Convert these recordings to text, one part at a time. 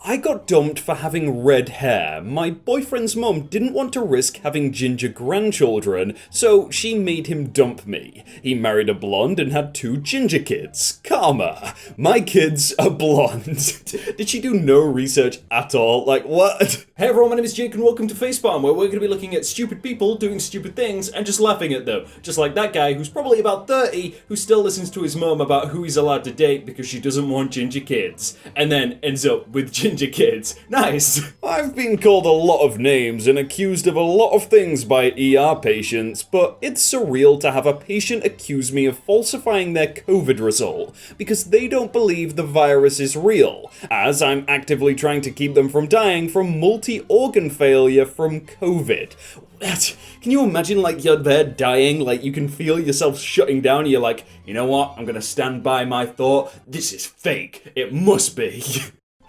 I got dumped for having red hair. My boyfriend's mum didn't want to risk having ginger grandchildren, so she made him dump me. He married a blonde and had 2 ginger kids. Karma. My kids are blonde. Did she do no research at all? Like, what? Hey everyone, my name is Jake and welcome to facepalm, where we're going to be looking at stupid people doing stupid things and just laughing at them. Just like that guy who's probably about 30 who still listens to his mum about who he's allowed to date because she doesn't want ginger kids. And then ends up with ginger kids. Nice. I've been called a lot of names and accused of a lot of things by ER patients, but it's surreal to have a patient accuse me of falsifying their COVID result because they don't believe the virus is real, as I'm actively trying to keep them from dying from multi-organ failure from COVID. Can you imagine, like, you're there dying, like, you can feel yourself shutting down, and you're like, you know what, I'm gonna stand by my thought, this is fake, it must be.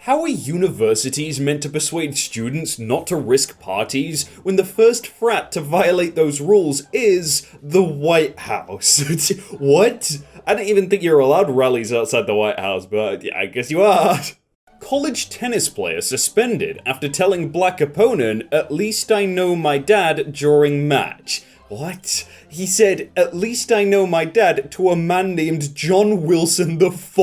How are universities meant to persuade students not to risk parties when the first frat to violate those rules is the White House? What? I didn't even think you were allowed rallies outside the White House, but I guess you are. College tennis player suspended after telling black opponent, "At least I know my dad," during match. What? He said, "At least I know my dad," to a man named John Wilson IV.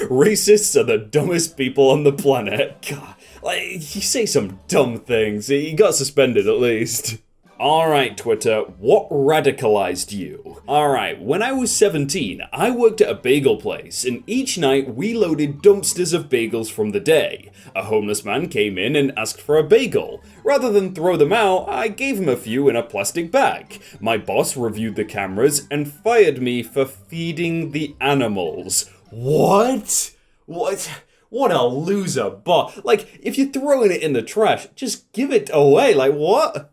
Racists are the dumbest people on the planet. God, like, you say some dumb things. He got suspended at least. Alright, Twitter, what radicalized you? Alright, when I was 17, I worked at a bagel place, and each night we loaded dumpsters of bagels from the day. A homeless man came in and asked for a bagel. Rather than throw them out, I gave him a few in a plastic bag. My boss reviewed the cameras and fired me for feeding the animals. What? What a loser, but, like, if you're throwing it in the trash, just give it away, like, what?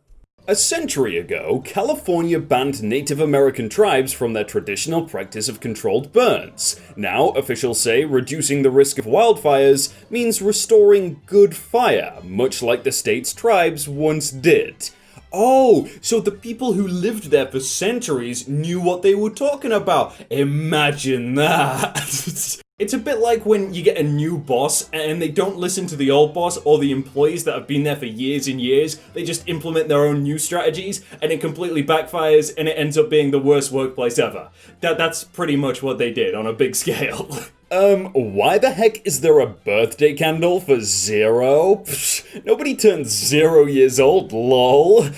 A century ago, California banned Native American tribes from their traditional practice of controlled burns. Now, officials say reducing the risk of wildfires means restoring good fire, much like the state's tribes once did. Oh, so the people who lived there for centuries knew what they were talking about. Imagine that. It's a bit like when you get a new boss and they don't listen to the old boss or the employees that have been there for years and years. They just implement their own new strategies and it completely backfires and it ends up being the worst workplace ever. That's pretty much what they did on a big scale. Why the heck is there a birthday candle for 0? Psh, nobody turns 0 years old, lol. Is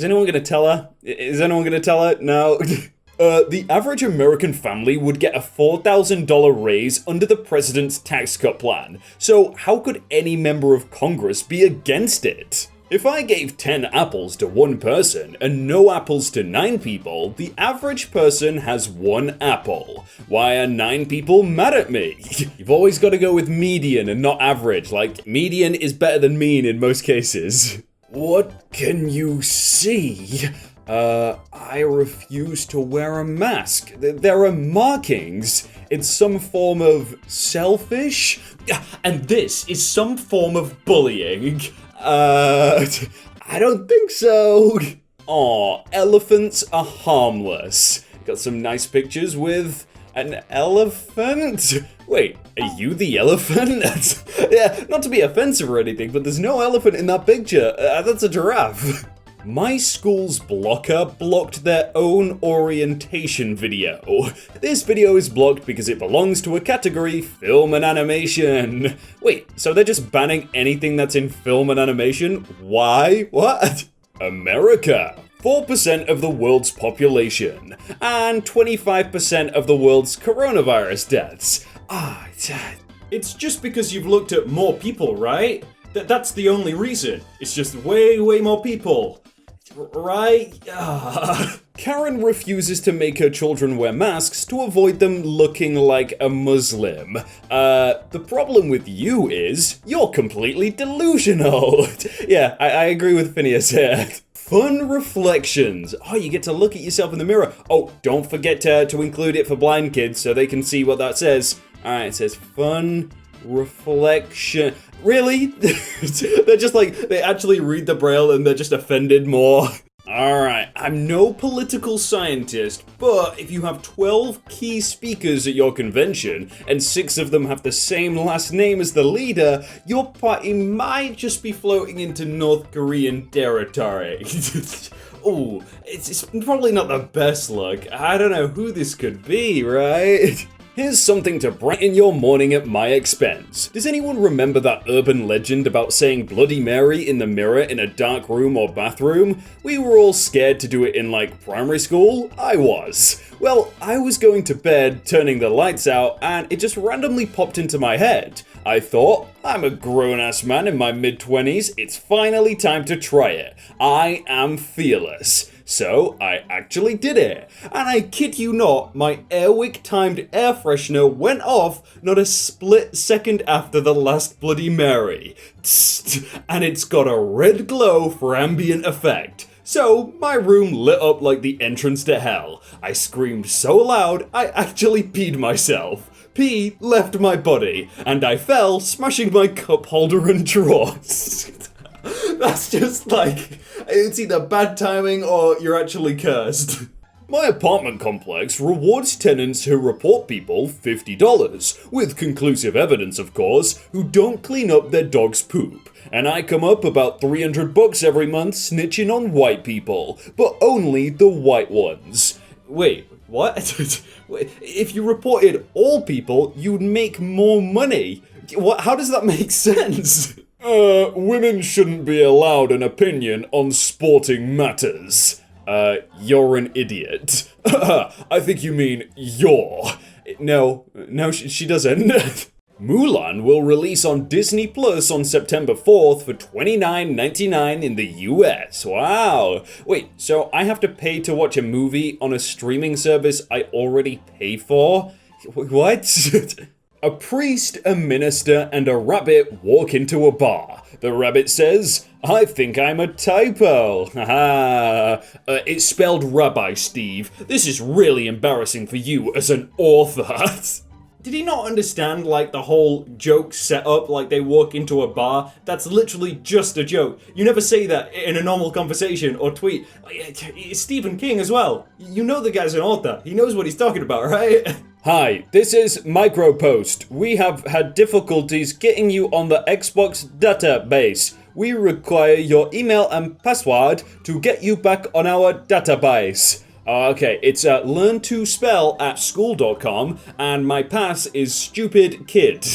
anyone gonna tell her? Is anyone gonna tell her? No. The average American family would get a $4,000 raise under the president's tax cut plan, so how could any member of Congress be against it? If I gave 10 apples to one person and no apples to 9 people, the average person has 1 apple. Why are 9 people mad at me? You've always got to go with median and not average, like median is better than mean in most cases. What can you see? I refuse to wear a mask. There are markings. It's some form of selfish? And this is some form of bullying. I don't think so. Aw, elephants are harmless. Got some nice pictures with an elephant? Wait, are you the elephant? Yeah, not to be offensive or anything, but there's no elephant in that picture. That's a giraffe. My school's blocker blocked their own orientation video. This video is blocked because it belongs to a category, film and animation. Wait, so they're just banning anything that's in film and animation? Why? What? America. 4% of the world's population, and 25% of the world's coronavirus deaths. It's just because you've looked at more people, right? That's the only reason. It's just way more people. Right? Karen refuses to make her children wear masks to avoid them looking like a Muslim. The problem with you is, you're completely delusional. Yeah, I agree with Phineas here. Fun reflections. Oh, you get to look at yourself in the mirror. Oh, don't forget to include it for blind kids so they can see what that says. Alright, it says fun reflection. Really? They're just like, they actually read the Braille and they're just offended more. Alright, I'm no political scientist, but if you have 12 key speakers at your convention, and 6 of them have the same last name as the leader, your party might just be floating into North Korean territory. Ooh, it's probably not the best look. I don't know who this could be, right? Here's something to brighten your morning at my expense. Does anyone remember that urban legend about saying Bloody Mary in the mirror in a dark room or bathroom? We were all scared to do it in like primary school. I was. Well, I was going to bed, turning the lights out, and it just randomly popped into my head. I thought, I'm a grown-ass man in my mid-20s, it's finally time to try it. I am fearless. So I actually did it. And I kid you not, my Airwick timed air freshener went off not a split second after the last Bloody Mary. And it's got a red glow for ambient effect. So my room lit up like the entrance to hell. I screamed so loud, I actually peed myself. Pee left my body, and I fell, smashing my cup holder and drawers. That's just like, it's either bad timing or you're actually cursed. My apartment complex rewards tenants who report people $50, with conclusive evidence of course, who don't clean up their dog's poop. And I come up about $300 every month snitching on white people, but only the white ones. Wait, what? If you reported all people, you'd make more money. What? How does that make sense? Women shouldn't be allowed an opinion on sporting matters. You're an idiot. I think you mean you're. No, she doesn't. Mulan will release on Disney Plus on September 4th for $29.99 in the US. Wow. Wait, so I have to pay to watch a movie on a streaming service I already pay for? What? A priest, a minister, and a rabbit walk into a bar. The rabbit says, I think I'm a typo. Haha. It's spelled Rabbi Steve. This is really embarrassing for you as an author. Did he not understand, like, the whole joke setup, like they walk into a bar? That's literally just a joke. You never say that in a normal conversation or tweet. It's Stephen King as well. You know the guy's an author. He knows what he's talking about, right? Hi, this is Micropost. We have had difficulties getting you on the Xbox database. We require your email and password to get you back on our database. Okay, it's learn2spell@school.com, and my pass is stupid kid.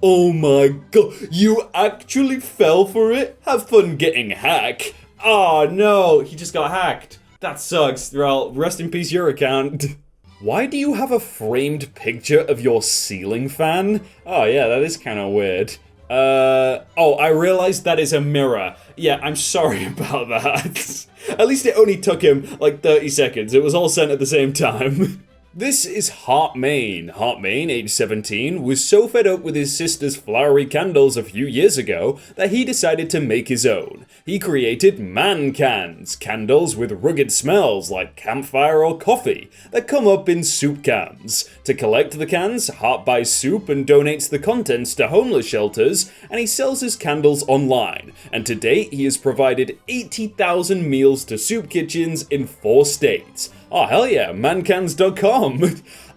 Oh my god, you actually fell for it? Have fun getting hacked. Oh no, he just got hacked. That sucks. Well, rest in peace your account. Why do you have a framed picture of your ceiling fan? Oh yeah, that is kind of weird. Oh, I realized that is a mirror. Yeah, I'm sorry about that. At least it only took him like 30 seconds. It was all sent at the same time. This is Heartmain. Heartmain, age 17, was so fed up with his sister's flowery candles a few years ago that he decided to make his own. He created Mancans, candles with rugged smells like campfire or coffee that come up in soup cans. To collect the cans, Hart buys soup and donates the contents to homeless shelters, and he sells his candles online. And to date, he has provided 80,000 meals to soup kitchens in 4 states. Oh hell yeah, mancans.com.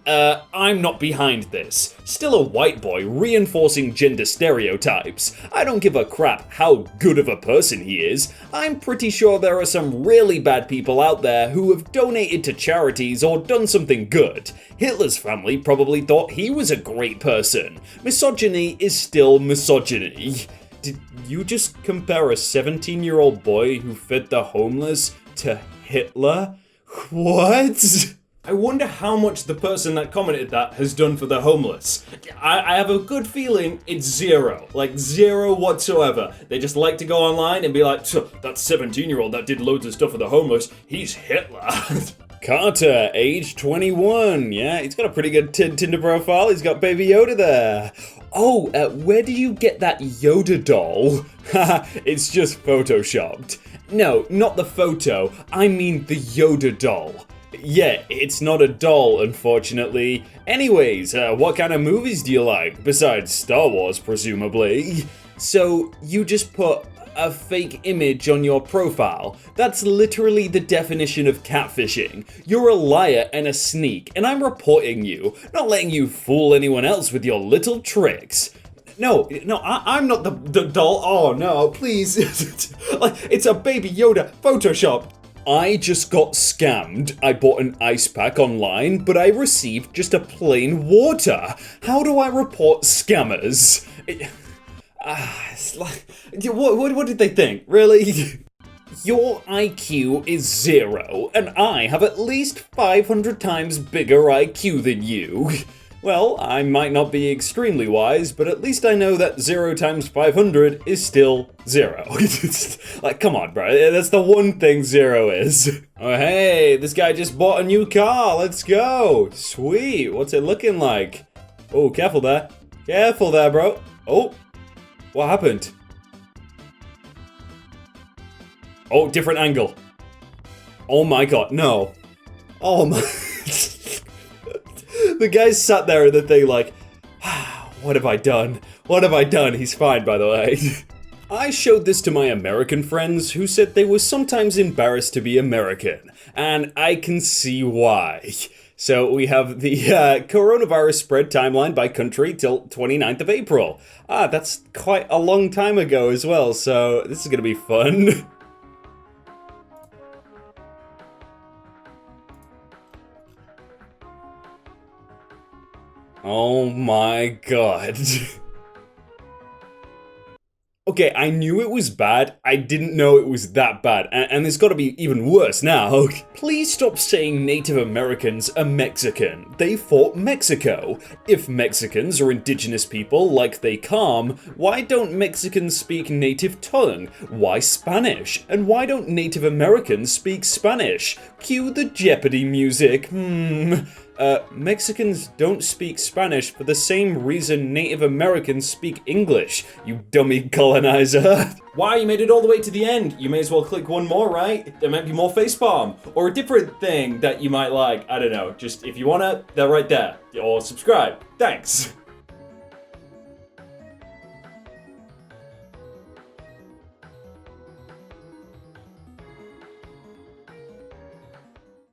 I'm not behind this. Still a white boy reinforcing gender stereotypes. I don't give a crap how good of a person he is. I'm pretty sure there are some really bad people out there who have donated to charities or done something good. Hitler's family probably thought he was a great person. Misogyny is still misogyny. Did you just compare a 17-year-old boy who fed the homeless to Hitler? What? I wonder how much the person that commented that has done for the homeless. I have a good feeling it's zero. Like zero whatsoever. They just like to go online and be like, that 17-year-old that did loads of stuff for the homeless, he's Hitler. Carter, age 21. Yeah, he's got a pretty good Tinder profile. He's got Baby Yoda there. Oh, where did you get that Yoda doll? Haha, it's just photoshopped. No, not the photo. I mean the Yoda doll. Yeah, it's not a doll, unfortunately. Anyways, what kind of movies do you like? Besides Star Wars, presumably. So, you just put a fake image on your profile. That's literally the definition of catfishing. You're a liar and a sneak, and I'm reporting you, not letting you fool anyone else with your little tricks. No, I'm not the doll. Oh no, please. It's a Baby Yoda Photoshop. I just got scammed. I bought an ice pack online, but I received just a plain water. How do I report scammers? It's like, what did they think? Really? Your IQ is 0, and I have at least 500 times bigger IQ than you. Well, I might not be extremely wise, but at least I know that 0 times 500 is still 0. Like, come on, bro. That's the one thing 0 is. Oh, hey, this guy just bought a new car. Let's go. Sweet. What's it looking like? Oh, careful there. Careful there, bro. Oh, what happened? Oh, different angle. Oh my god, no. Oh my... The guy sat there in the thing like, what have I done? What have I done? He's fine, by the way. I showed this to my American friends who said they were sometimes embarrassed to be American, and I can see why. So we have the coronavirus spread timeline by country till 29th of April. That's quite a long time ago as well, so this is gonna be fun. Oh my god. Okay, I knew it was bad, I didn't know it was that bad, and it's gotta be even worse now. Please stop saying Native Americans are Mexican. They fought Mexico. If Mexicans are indigenous people like they calm, why don't Mexicans speak native tongue? Why Spanish? And why don't Native Americans speak Spanish? Cue the Jeopardy music. Mexicans don't speak Spanish for the same reason Native Americans speak English, you dummy colonizer. Wow, you made it all the way to the end. You may as well click one more, right? There might be more facepalm. Or a different thing that you might like. I don't know. Just if you wanna, they're right there. Or subscribe. Thanks.